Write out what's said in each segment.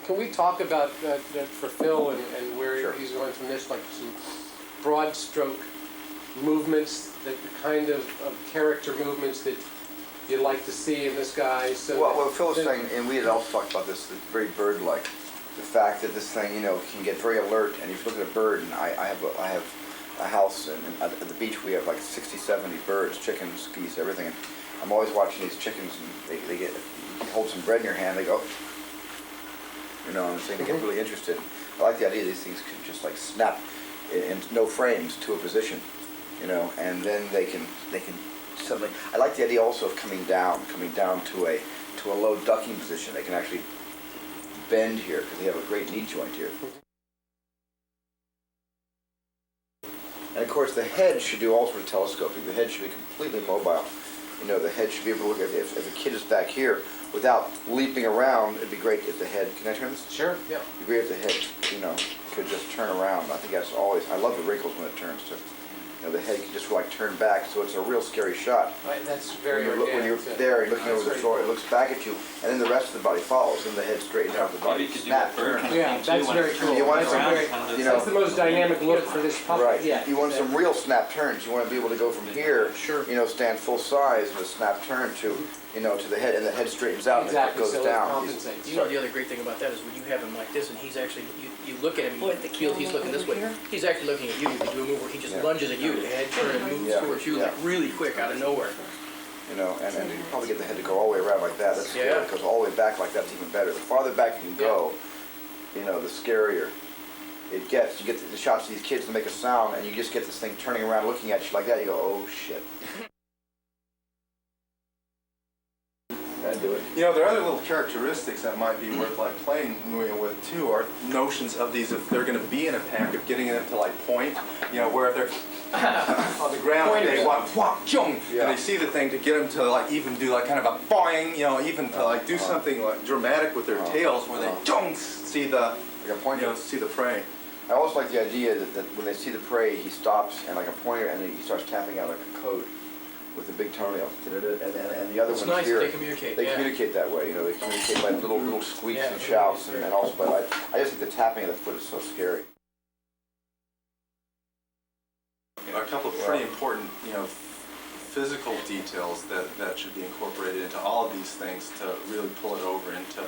can we talk about that for Phil and where Sure. he's going from this, like some broad stroke movements, the kind of character movements that you'd like to see in this guy? So well, what Phil was saying, and we had also talked about this, it's very bird-like. The fact that this thing, can get very alert, and if you look at a bird, and I have a house, and at the beach we have like 60, 70 birds, chickens, geese, everything. And I'm always watching these chickens, and they get, you hold some bread in your hand, they go, and so they get really interested. I like the idea these things can just like snap in no frames to a position, and then they can suddenly. I like the idea also of coming down to a low ducking position. They can actually bend here because they have a great knee joint here. And of course, the head should do all sorts of telescoping. The head should be completely mobile. The head should be able to look. If a kid is back here, without leaping around, it'd be great if the head. Can I turn this? Sure. Yeah. It'd be great if the head, could just turn around. I think that's always. I love the wrinkles when it turns too. The head can just like turn back, so it's a real scary shot. Right, that's very when you're there and looking over the shoulder, it looks back at you, and then the rest of the body follows, and the head straightens out, the body snaps. Yeah, that's very cool. You want some, that's the most dynamic look for this puppet. Right. Yeah. You want some real snap turns. You want to be able to go from here, stand full size with a snap turn to the head, and the head straightens out and it goes down. The other great thing about that is when you have him like this, and he's actually, you look at him, and you feel he's looking this way. He's actually looking at you. You do a move where he just lunges at you, the head turn and moves towards you like really quick out of nowhere. And you probably get the head to go all the way around like that. That's scary. It goes all the way back like that's even better. The farther back you can go, the scarier it gets. You get the shots of these kids to make a sound, and you just get this thing turning around looking at you like that. You go, oh shit. Do it. There are other little characteristics that might be worth playing with too, are notions of these, if they're going to be in a pack, of getting them to point, where if they're on the ground, they want and they see the thing, to get them to even do kind of a boing, even to do something dramatic with their tails, where they don't see the see the prey. I also like the idea that when they see the prey, he stops and like a pointer, and then he starts tapping out like a code with the big toenail, and the other ones nice here, they communicate. They communicate that way. They communicate by little squeaks and shouts, and also by I just think the tapping of the foot is so scary. A couple of pretty important, physical details that should be incorporated into all of these things to really pull it over into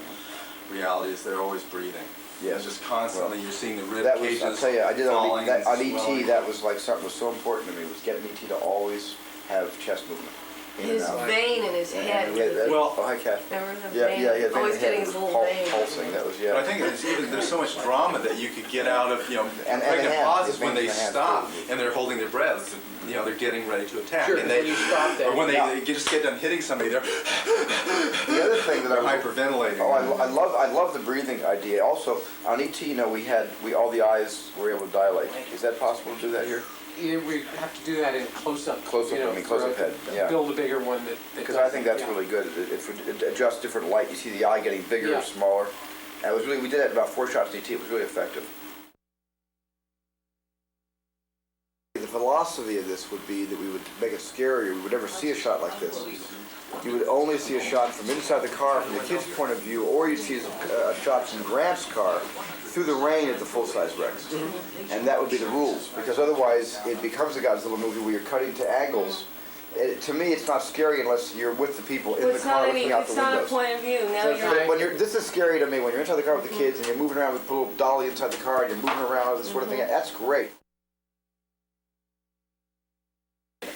reality is they're always breathing. Yes. Just constantly, you're seeing the rib cages. I'll tell you, I did on E.T. That was something was so important to me, was getting E.T. to always have chest movement. His vein in his head. Oh, hi, Kat. Remember the vein? Always getting his little vein. Pulsing, that was, But I think there's so much drama that you could get out of, pregnant pauses when they stop and they're holding their breaths. They're getting ready to attack. Sure, and when you stop that. Or when they just get done hitting somebody, they're the other thing that they're hyperventilating. Oh, I love the breathing idea. Also, on E.T., we all the eyes were able to dilate. Is that possible to do that here? We have to do that in close-up. Close-up, close-up head. Yeah. Build a bigger one because I think that's really good. It adjusts different light. You see the eye getting bigger or smaller. And we did that about 4 shots in ET. It was really effective. The philosophy of this would be that we would make it scarier. We would never see a shot like this. You would only see a shot from inside the car from the kid's point of view, or you'd see a shot from Grant's car through the rain at the full-size Rex. And that would be the rules, because otherwise it becomes a Godzilla movie where you're cutting to angles. To me, it's not scary unless you're with the people in the car looking out the windows. It's not a point of view. Now this is scary to me when you're inside the car with the kids and you're moving around with a little dolly inside the car and you're moving around, this sort of thing. That's great.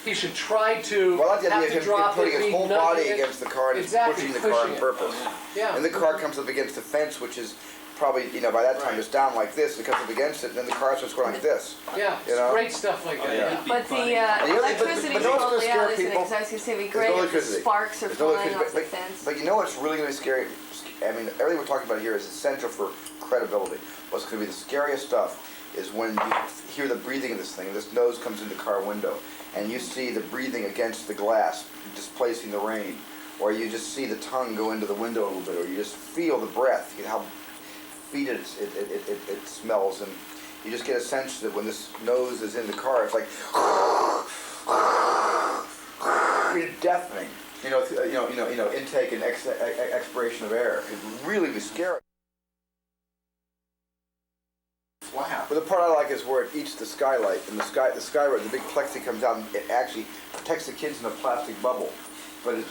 He should try to I like the idea of him putting his whole body against against the car and pushing the car on purpose. Yeah. And the car comes up against the fence, which is probably, by that time it's down like this, it comes up against it, and then the car starts going like this. Yeah, great stuff like that. Yeah. But the electricity totally out, isn't it? Because I was going to say, it'd be great if the sparks are flying off the fence. But you know what's really going to be scary? I mean, everything we're talking about here is essential for credibility. What's going to be the scariest stuff is when you hear the breathing of this thing, this nose comes in the car window, and you see the breathing against the glass, displacing the rain, or you just see the tongue go into the window a little bit, or you just feel the breath, how fetid it smells, and you just get a sense that when this nose is in the car, it's like deafening. Intake and expiration of air. It could really be scary. But the part I like is where it eats the skylight, and the skylight, the big plexi comes out, and it actually protects the kids in a plastic bubble. But it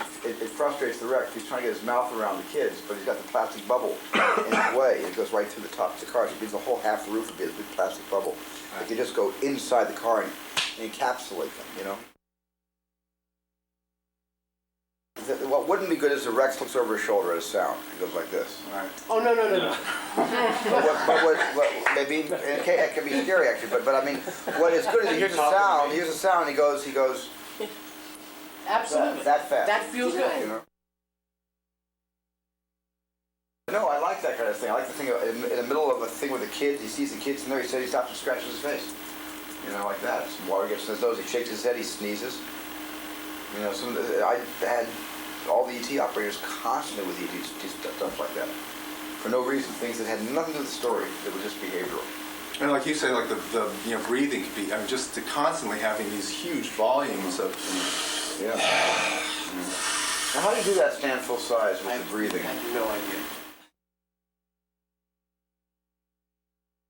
frustrates the wreck. He's trying to get his mouth around the kids, but he's got the plastic bubble in his way. It goes right through the top of the car. So it means the whole half the roof would be a big plastic bubble. It could just go inside the car and encapsulate them, you know? What wouldn't be good is the Rex looks over his shoulder at a sound. It goes like this. Right. Oh, no. But maybe it can be scary actually. But I mean, what is good is he hears a sound. He hears a sound. He goes. Absolutely. That fast. That feels good. You know? No, I like that kind of thing. I like the thing in the middle of a thing with the kids. He sees the kids in there. He says he stops and scratches his face. You know, like that. Some water gets in his nose. He shakes his head. He sneezes. You know, I had all the ET operators constantly with ET stuff like that. For no reason, things that had nothing to do with the story. It was just behavioral. And like you say, like the breathing could be, I mean, just constantly having these huge volumes of. Yeah. Now, how do you do that stand full size with the breathing? I have no idea.